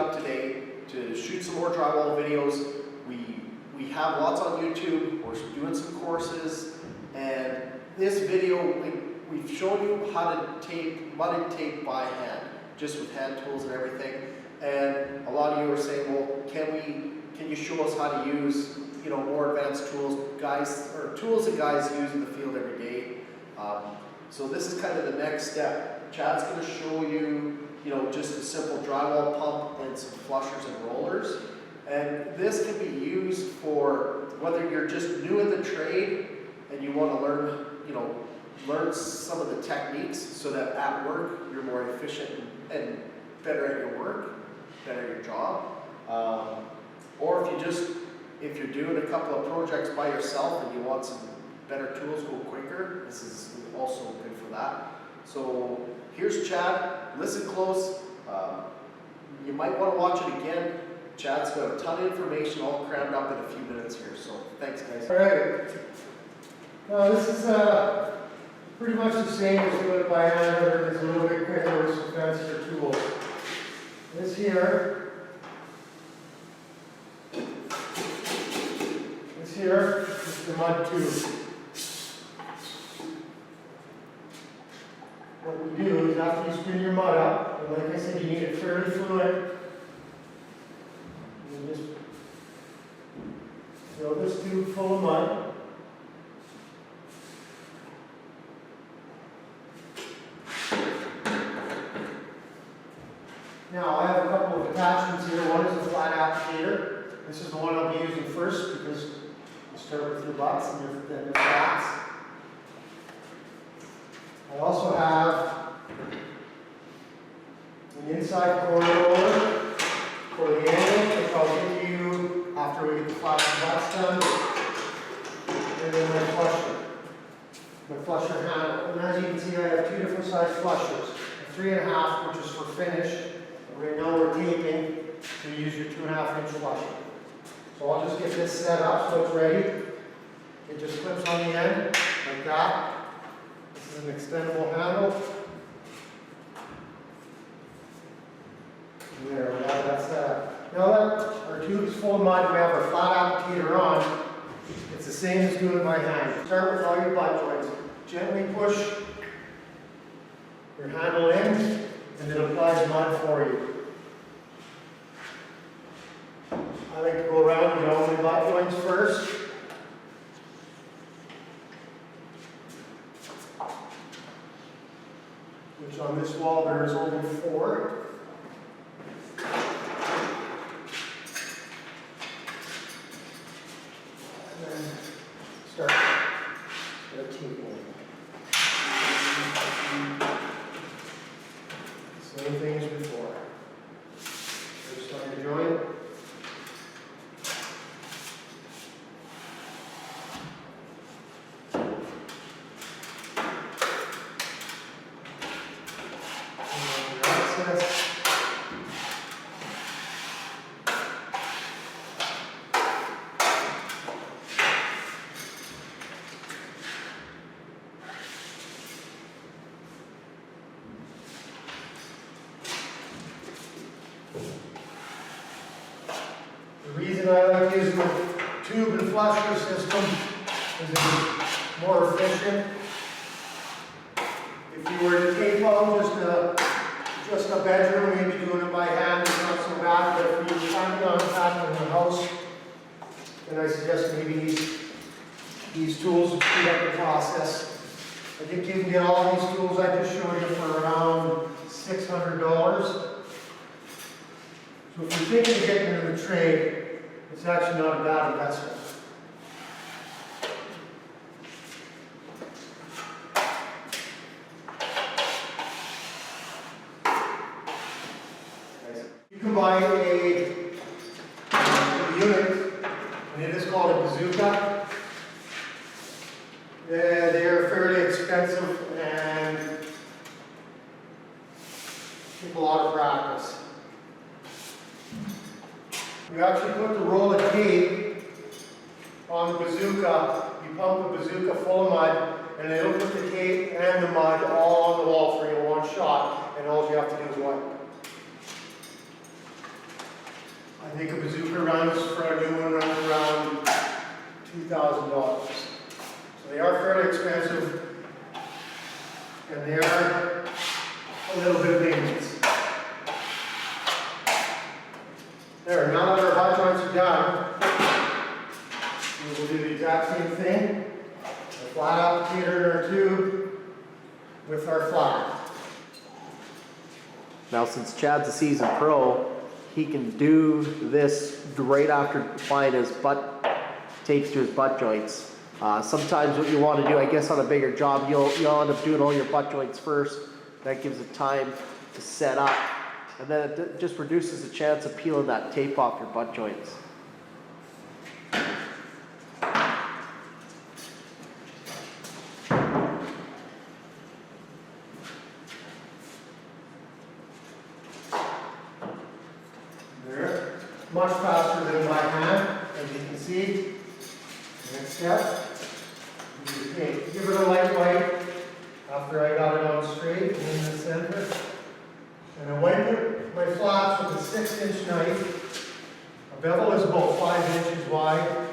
up to date, to shoot some more drywall videos. We have lots on YouTube. We're doing some courses, and this video we've shown you how to tape mudded tape by hand, just with hand tools and everything. And a lot of you are saying, well, can you show us how to use, you know, more advanced tools, tools that guys use in the field every day? So this is kind of the next step. Chad's going to show you, you know, just a simple drywall pump and some flushers and rollers. And this can be used for whether you're just new in the trade and you want to learn, you know, learn some of the techniques so that at work you're more efficient and better at your work, better at your job. Or if you're doing a couple of projects by yourself and you want some better tools, go quicker, this is also good for that. So here's Chad. Listen close. You might want to watch it again. Chad's got a ton of information all crammed up in a few minutes here. So thanks, guys. All right. This is pretty much the same as doing it by hand, but it's a little bit quicker with some fancier tools. This here is the mud tube. What we do is after you spin your mud up, and like I said, you need it fairly fluid. You just fill this tube full of mud. Now I have a couple of attachments here. One is a flat applicator. This is the one I'll be using first because you start with your butts and then your flats. I also have an inside corner roller for the angle, which I'll give you after we get the flats and butts done. And then my flusher handle. And as you can see, I have two different size flushers. A 3.5, which is for finish. Right now we're taping, so you use your 2.5 inch flusher. So I'll just get this set up so it's ready. It just clips on the end, like that. This is an extendable handle. And there, we have that set up. Now that our tube is full of mud, we have our flat applicator on. It's the same as doing it by hand. Start with all your butt joints. Gently push your handle in, and it applies mud for you. I like to go around and get all my butt joints first. Which on this wall there is only 4. And then start taping. Same thing as before. First on your joint. The reason I like using the tube and flusher system is it's more efficient. If you were to tape out just a bedroom, maybe doing it by hand, it's not so bad. But if you're planning on packing in the house, then I suggest maybe these tools to speed up the process. I think you can get all these tools I just showed you for around $600. So if you're thinking of getting into the trade, it's actually not a bad investment. You can buy a unit, and it is called a bazooka. They are fairly expensive and take a lot of practice. You actually put the roll of tape on the bazooka, you pump the bazooka full of mud, and it'll put the tape and the mud all on the wall for you in one shot, and all you have to do is wipe. I think a bazooka runs for a new one runs around $2,000. So they are fairly expensive, and they are a little bit of maintenance. There, now that our hot joints are done, we will do the exact same thing. A flat applicator in our tube with our flat. Now, since Chad's a seasoned pro, he can do this right after applying his butt tapes to his butt joints. Sometimes what you want to do, I guess on a bigger job, you'll end up doing all your butt joints first. That gives it time to set up. And then it just reduces the chance of peeling that tape off your butt joints. There. Much faster than by hand, as you can see. Next step. Okay, give it a light wipe after I got it on straight and in the center. And I wipe my flats with a 6-inch knife. A bevel is about 5 inches wide.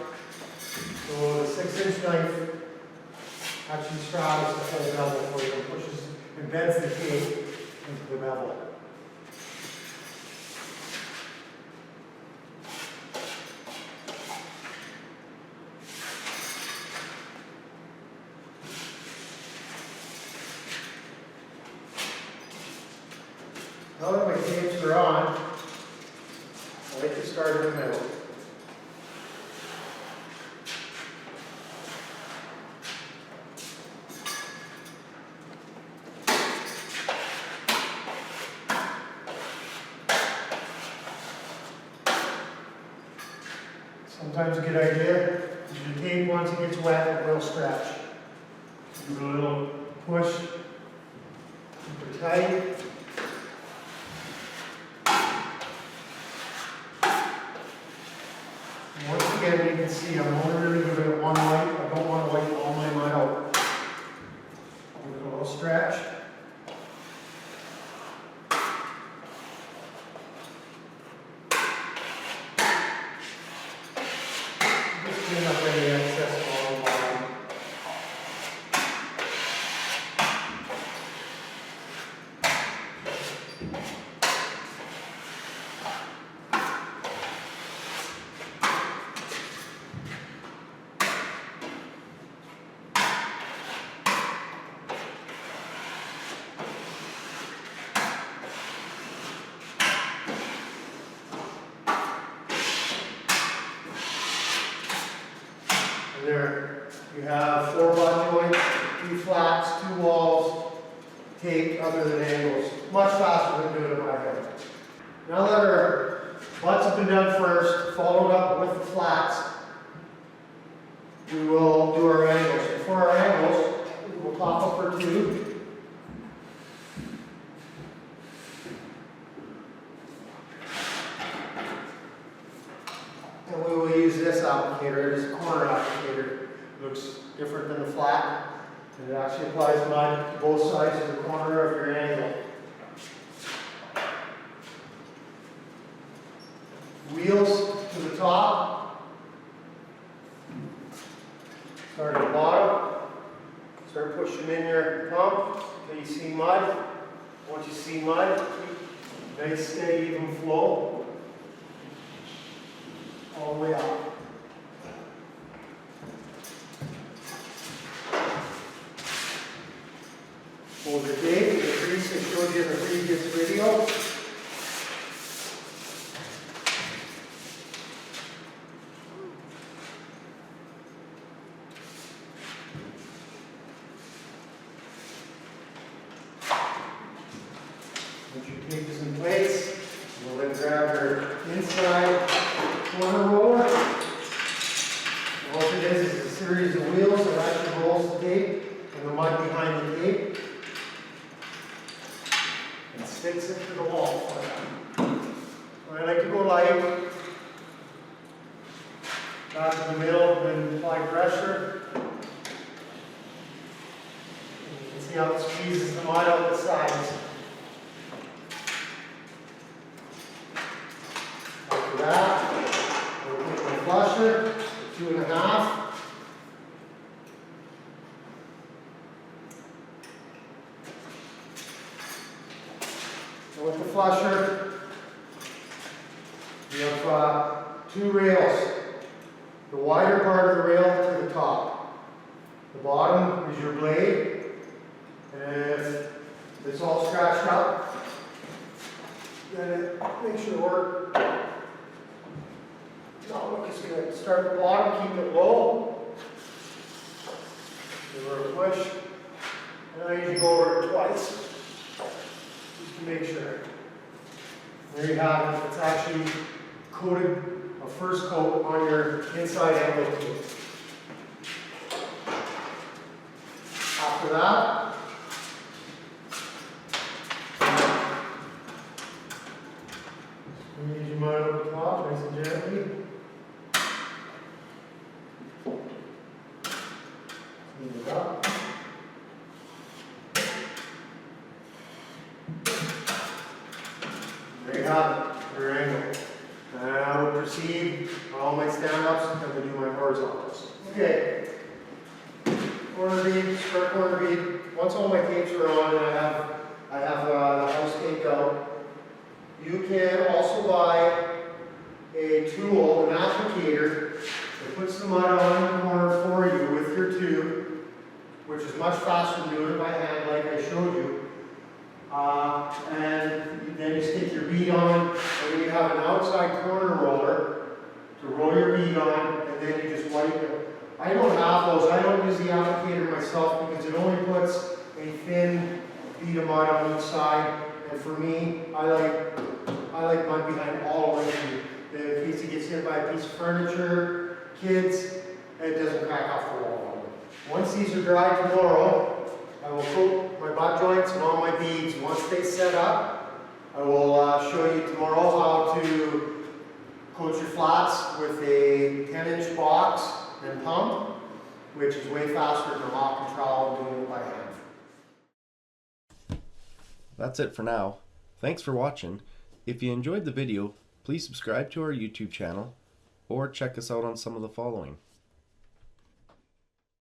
So the 6-inch knife actually straddles the whole bevel for you and pushes, embeds the tape into the bevel. Now that my tapes are on, I like to start in the middle. Sometimes a good idea is your tape, once it gets wet, it will stretch. Give it a little push, keep it tight. Once again, you can see I'm only really giving it one wipe. I don't want to wipe all my mud out. Give it a little stretch. Just clean up any excess on the bottom. And there you have 4 butt joints, 2 flats, 2 walls, taped other than angles. Much faster than doing it by hand. Now that our butts have been done first, followed up with the flats, we will do our angles. And for our angles, we'll pop up our tube. And we will use this applicator. It is a corner applicator. It looks different than the flat. And it actually applies mud to both sides of the corner of your angle. Wheels to the top. Start at the bottom. Start pushing in your pump until you see mud. Once you see mud, nice steady even flow. All the way up. Hold your tape, the grease I showed you in the previous video. Once your tape is in place, we'll then grab your inside corner roller. And what it is a series of wheels that actually rolls the tape and the mud behind the tape and sticks it to the wall. So I like to go light, back to the middle, and apply pressure. And you can see how it squeezes the mud out the sides. that, I will take my flusher, 2.5. And with the flusher, you have 2 rails. The wider part of the rail to the top. The bottom is your blade. And if it's all scratched up, then it makes your work not look as good. Start at the bottom, keep it low. Give her a push. And I usually go over it twice. Just to make sure. There you have it. It's actually coated a first coat on your inside angle too. After that, squeeze your mud over the top, nice and gently. Squeeze it up. There you have it, your angle. And I will proceed on all my stand-ups and to do my horizontals. Okay. Corner bead, square corner bead. Once all my tapes are on and I have the house taped out, you can also buy a tool, an applicator, that puts the mud on the corner for you with your tube, which is much faster than doing it by hand like I showed you. And then you stick your bead on, and then you have an outside corner roller to roll your bead on, and then you just wipe it. I don't have those. I don't use the applicator myself because it only puts a thin bead of mud on each side. And for me, I like mud behind all of it. In case it gets hit by a piece of furniture, kids, it doesn't crack off the wall. Once these are dry tomorrow, I will coat my butt joints and all my beads. Once they set up, I will show you tomorrow how to coat your flats with a 10-inch box and pump, which is way faster than a lock and trowel doing it by hand. That's it for now. Thanks for watching. If you enjoyed the video, please subscribe to our YouTube channel or check us out on some of the following.